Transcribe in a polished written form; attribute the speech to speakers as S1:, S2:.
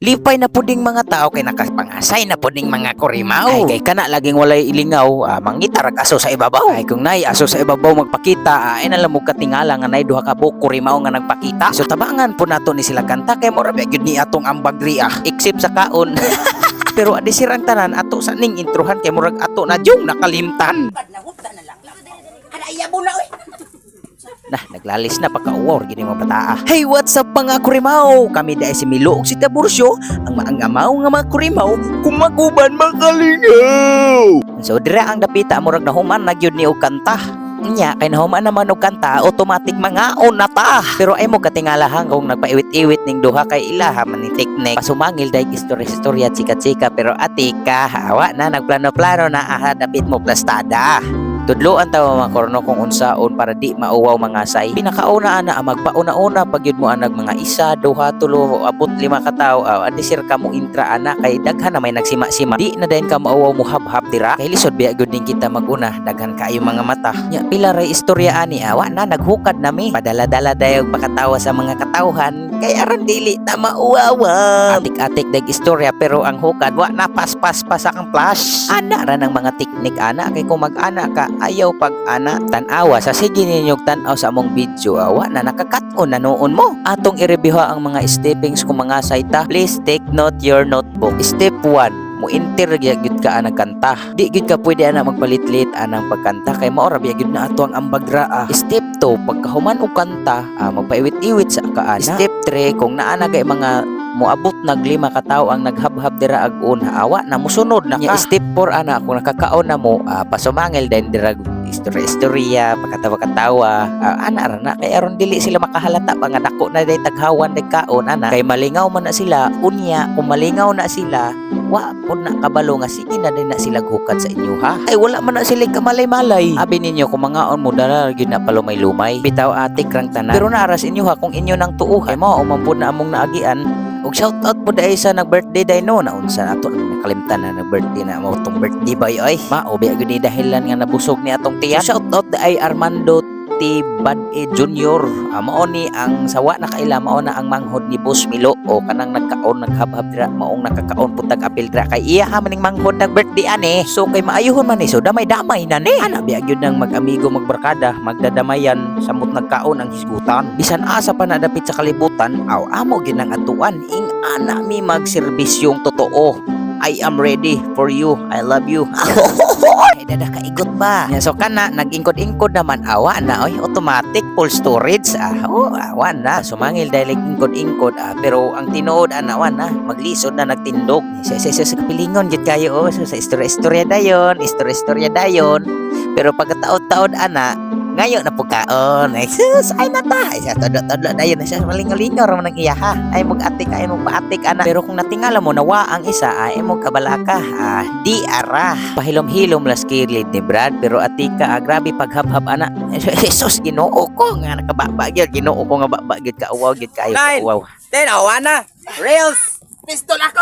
S1: Lipay na puding mga tao kay nakapangasay na puding mga kurimaw. Ay kay kana laging walay ilingaw, mangitarag aso sa ibabaw. Ay kung nay aso sa ibabaw magpakita, ay nalamog katingala nga nay duha ka buok kurimaw nga nagpakita. So tabangan po nato ni sila kanta kay mura gyud ni atong ambagri except sa kaon. Pero adi sirang tanan ato sa ning introhan kay murag ato na jung nakalimtan.
S2: Ada iyabo na oy.
S1: Nah, naglalis na pagka-awar gini mo bataa. Hey, what's up mga kurimaw? Kami dahil si Milo ug si Tabursyo, ang maangamaw nga mga kurimaw kumaguban makalingaw. So dira ang dapita murag nahuman na gyud ni og kanta. Nya kay nahuman naman og kanta, automatic mga na ta. Pero ay mo katingalahan kung nagpaiwit-iwit ning duha kay ilaha man ni teknik. Pasumangil dahil istorya-istorya chika-chika pero atika hawa na nagplano-plano na dapit mo plastada. Tudloan tawa mga korno kung unsaon para di mauwaw mga say. Pinakauna ana ang magpauna-una pagyud mo anag mga isa, duha, tulo, abot 5 ka tawo. Adi sir ka mo intra ana kay daghan na may nagsima-sima. Di na dayon ka mauwaw mo hab-hab dira. Kay lisod biya gud ning kita maguna, daghan kaayo mga mata. Nya pila ray istorya ani awa na naghukad nami. Padala-dala dayog pakatawa sa mga katawhan kay aron dili ta mauwawa. Atik-atik dag istorya pero ang hukad wa na pas-pas pa sa kang flash. Ana ra ng mga teknik ana kay kung mag-ana ka ayaw pag-ana tan-awa sa sige ninyong tan-aw sa among video awa na nakakaton na noon mo. Atong i-review ang mga steppings kung mga sayta. Please take note your notebook. Step 1, mo intergyud ka anang kanta. Di gyud ka pwede ana magpalit-lit anang pagkanta kay mao ra gyud na ato ang ambagra. Step 2, pagkahuman og kanta, magpaiwit-iwit sa kaana. Step 3, kung naa na kay mga moabot nag 5 ka tawo ang naghab-hab dira ag una awa na musunod na ka. Step 4 ana kung nakakaon na mo pasumangil din dira istorya pakatawa-katawa ana ra na kay aron dili sila makahalata pa nga dako na day taghawan day kaon ana kay malingaw man na sila unya kung malingaw na sila wa pud na kabalo nga sige na din na sila hukad sa inyo ha. Ay wala man na sila kamalay-malay. Abi ninyo kung mangaon mo dala gyud na palumay-lumay. Bitaw atik rang tanan. Pero naaras inyo ha kung inyo nang tuuhan mo umampod na among naagian. Og shout out po dai sa nag-birthday day no naunsa ato nakalimtan na nag-birthday na mo tong birthday boy oy. Mao biya gyud ni dahilan nga nabusog ni atong tiyan. So, shout out dai Armando T. Bad-E Jr. Mao ni ang sawa na kaila mao na ang manghod ni Boss Milo o kanang nagkaon naghab-hab dira maong nakakaon putag apil dira kay iya ha maning manghod nag-birthday ani. So kay maayuhon man ni so damay-damay na ni. Ana biya gyud nang mag-amigo magbarkada magdadamayan samot nagkaon ang hisgutan. Bisan asa pa nadapit sa kalibutan aw amo gyud nang atuan ing ana mi magserbisyong totoo. I am ready for you. I love you. Ay, dada kaigot ba? So kana, nag-ingkod-ingkod naman. Awa na, oy, automatic, full storage. Awa na. Sumangil dahil ingkod-ingkod. Pero ang tinood, awan na. Maglisod na nagtindog. Sa kapilingon, yun kayo. So, sa istorya dayon. Istorya dayon. Pero pagkataod-taod, ngayon na po kaon. Ay, sus, ay nata. Ay, sa todo-todo dayon na siya. Malingaw-lingaw raman ng iya ha. Ay, mag-atik, ay mag-paatik, ana. Pero kung natingala mo, nawa ang isa, ay mag-kabalaka. Di ara. Pahilom-hilom las kilid ni Brad. Pero atika, grabe paghab-hab, ana. Sus, ginoo ko nga nakababa gyud. Ginoo ko nga baba gyud ka. Uwaw gyud kayo.
S2: 9,
S1: Uwaw.
S2: 10, awa na. Reels. Pistol ako.